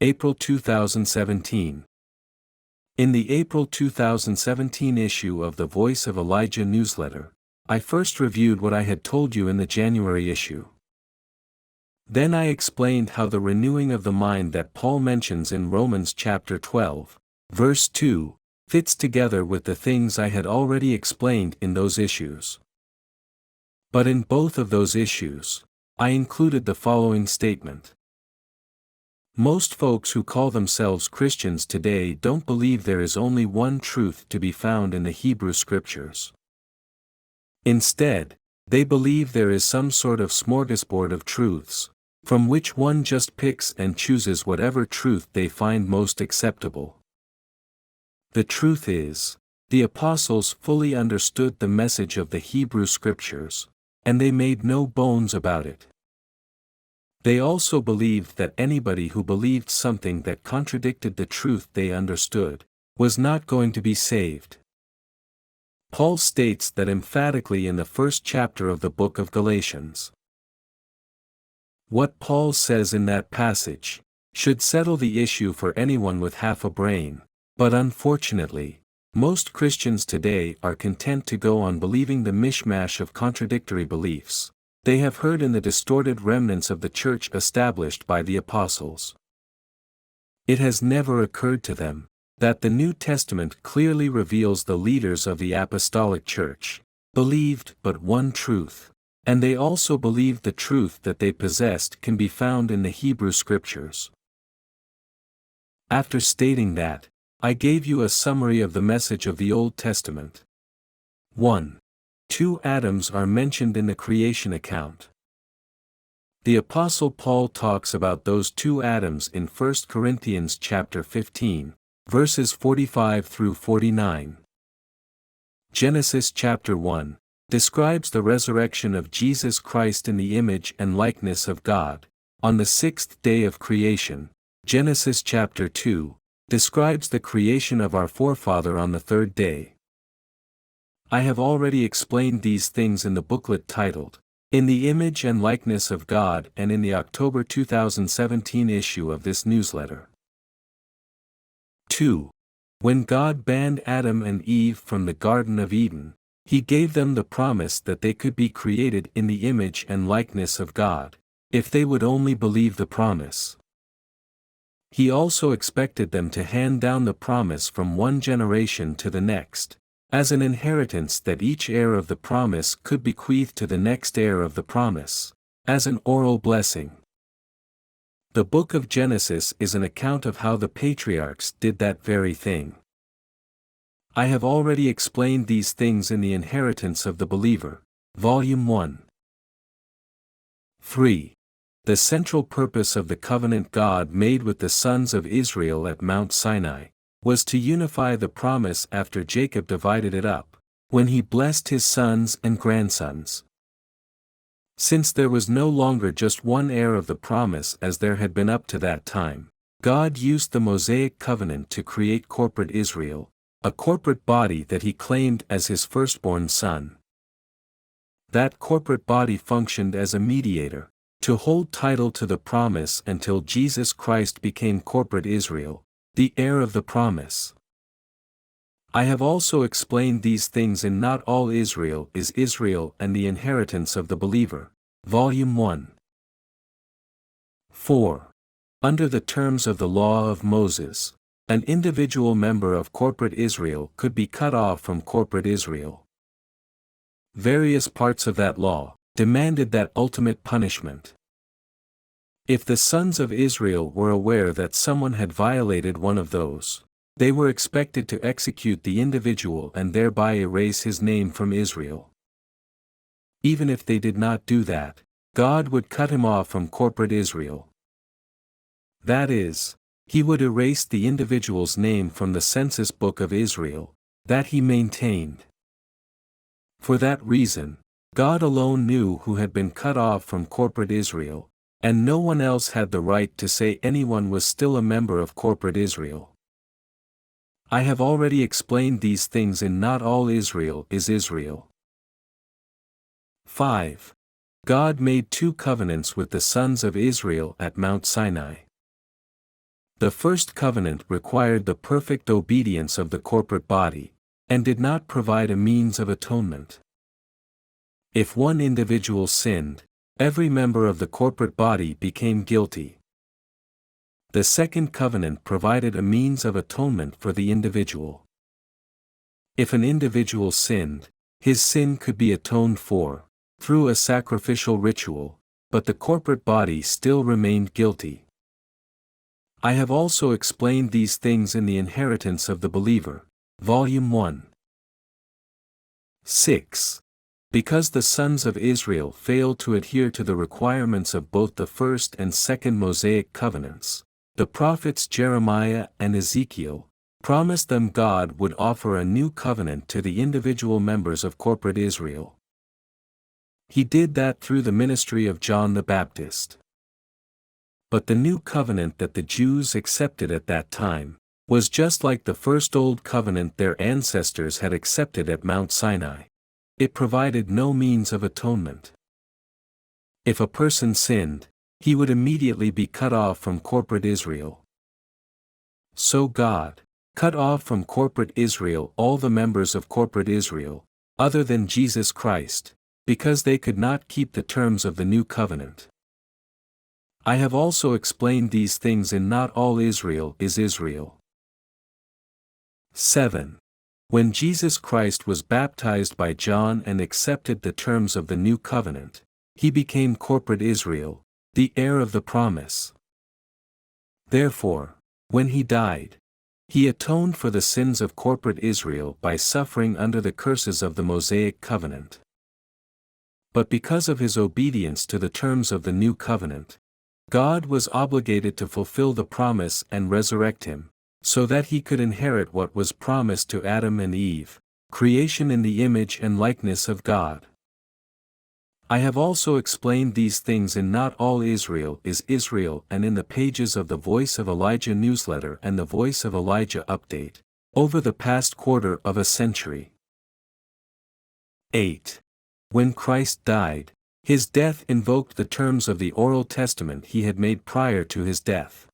April 2017. In the April 2017 issue of the Voice of Elijah newsletter, I first reviewed what I had told you in the January issue. Then I explained how the renewing of the mind that Paul mentions in Romans chapter 12, verse 2, fits together with the things I had already explained in those issues. But in both of those issues, I included the following statement. Most folks who call themselves Christians today don't believe there is only one truth to be found in the Hebrew Scriptures. Instead, they believe there is some sort of smorgasbord of truths, from which one just picks and chooses whatever truth they find most acceptable. The truth is, the apostles fully understood the message of the Hebrew Scriptures, and they made no bones about it. They also believed that anybody who believed something that contradicted the truth they understood, was not going to be saved. Paul states that emphatically in the first chapter of the book of Galatians. What Paul says in that passage should settle the issue for anyone with half a brain, but unfortunately, most Christians today are content to go on believing the mishmash of contradictory beliefs they have heard in the distorted remnants of the church established by the apostles. It has never occurred to them that the New Testament clearly reveals the leaders of the apostolic church believed but one truth, and they also believed the truth that they possessed can be found in the Hebrew Scriptures. After stating that, I gave you a summary of the message of the Old Testament. 1. 2 Adams are mentioned in the creation account. The Apostle Paul talks about those 2 Adams in 1 Corinthians chapter 15, verses 45 through 49. Genesis chapter 1 describes the resurrection of Jesus Christ in the image and likeness of God, on the 6th day of creation. Genesis chapter 2 describes the creation of our forefather on the 3rd day. I have already explained these things in the booklet titled, In the Image and Likeness of God, and in the October 2017 issue of this newsletter. 2. When God banned Adam and Eve from the Garden of Eden, He gave them the promise that they could be created in the image and likeness of God, if they would only believe the promise. He also expected them to hand down the promise from one generation to the next, as an inheritance that each heir of the promise could bequeath to the next heir of the promise, as an oral blessing. The book of Genesis is an account of how the patriarchs did that very thing. I have already explained these things in The Inheritance of the Believer, Volume 1. 3. The central purpose of the covenant God made with the sons of Israel at Mount Sinai was to unify the promise after Jacob divided it up, when he blessed his sons and grandsons. Since there was no longer just one heir of the promise as there had been up to that time, God used the Mosaic covenant to create corporate Israel, a corporate body that he claimed as his firstborn son. That corporate body functioned as a mediator, to hold title to the promise until Jesus Christ became corporate Israel, the heir of the promise. I have also explained these things in Not All Israel is Israel and the Inheritance of the Believer, Volume 1. 4. Under the terms of the law of Moses, an individual member of corporate Israel could be cut off from corporate Israel. Various parts of that law demanded that ultimate punishment. If the sons of Israel were aware that someone had violated one of those, they were expected to execute the individual and thereby erase his name from Israel. Even if they did not do that, God would cut him off from corporate Israel. That is, He would erase the individual's name from the census book of Israel that he maintained. For that reason, God alone knew who had been cut off from corporate Israel, and no one else had the right to say anyone was still a member of corporate Israel. I have already explained these things in Not All Israel is Israel. 5. God made 2 covenants with the sons of Israel at Mount Sinai. The first covenant required the perfect obedience of the corporate body, and did not provide a means of atonement. If one individual sinned, every member of the corporate body became guilty. The second covenant provided a means of atonement for the individual. If an individual sinned, his sin could be atoned for, through a sacrificial ritual, but the corporate body still remained guilty. I have also explained these things in The Inheritance of the Believer, Volume 1. 6. Because the sons of Israel failed to adhere to the requirements of both the first and second Mosaic covenants, the prophets Jeremiah and Ezekiel promised them God would offer a new covenant to the individual members of corporate Israel. He did that through the ministry of John the Baptist. But the new covenant that the Jews accepted at that time was just like the first old covenant their ancestors had accepted at Mount Sinai. It provided no means of atonement. If a person sinned, he would immediately be cut off from corporate Israel. So God cut off from corporate Israel all the members of corporate Israel, other than Jesus Christ, because they could not keep the terms of the new covenant. I have also explained these things in Not All Israel is Israel. 7. When Jesus Christ was baptized by John and accepted the terms of the new covenant, he became corporate Israel, the heir of the promise. Therefore, when he died, he atoned for the sins of corporate Israel by suffering under the curses of the Mosaic covenant. But because of his obedience to the terms of the new covenant, God was obligated to fulfill the promise and resurrect him, so that he could inherit what was promised to Adam and Eve, creation in the image and likeness of God. I have also explained these things in Not All Israel is Israel and in the pages of the Voice of Elijah newsletter and the Voice of Elijah update, over the past quarter of a century. 8. When Christ died, his death invoked the terms of the oral testament he had made prior to his death.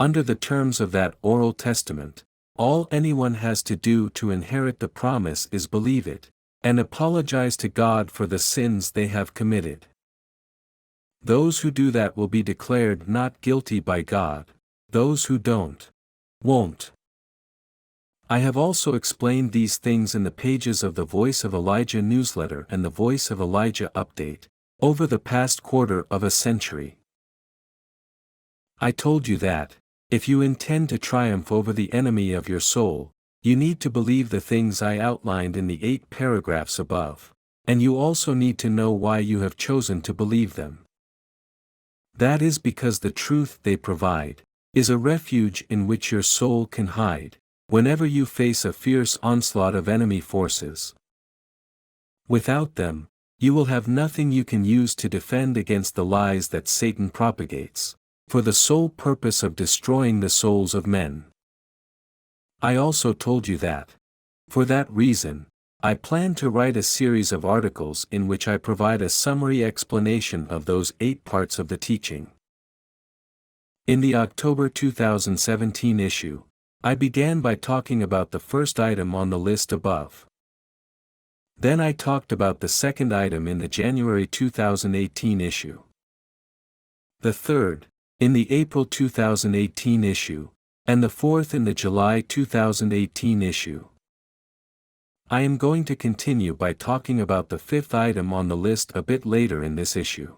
Under the terms of that oral testament, all anyone has to do to inherit the promise is believe it, and apologize to God for the sins they have committed. Those who do that will be declared not guilty by God, those who don't, won't. I have also explained these things in the pages of the Voice of Elijah newsletter and the Voice of Elijah update, over the past quarter of a century. I told you that, if you intend to triumph over the enemy of your soul, you need to believe the things I outlined in the 8 paragraphs above, and you also need to know why you have chosen to believe them. That is because the truth they provide is a refuge in which your soul can hide, whenever you face a fierce onslaught of enemy forces. Without them, you will have nothing you can use to defend against the lies that Satan propagates, for the sole purpose of destroying the souls of men. I also told you that, for that reason, I plan to write a series of articles in which I provide a summary explanation of those 8 parts of the teaching. In the October 2017 issue, I began by talking about the first item on the list above. Then I talked about the second item in the January 2018 issue. The third, in the April 2018 issue, and the fourth in the July 2018 issue. I am going to continue by talking about the fifth item on the list a bit later in this issue.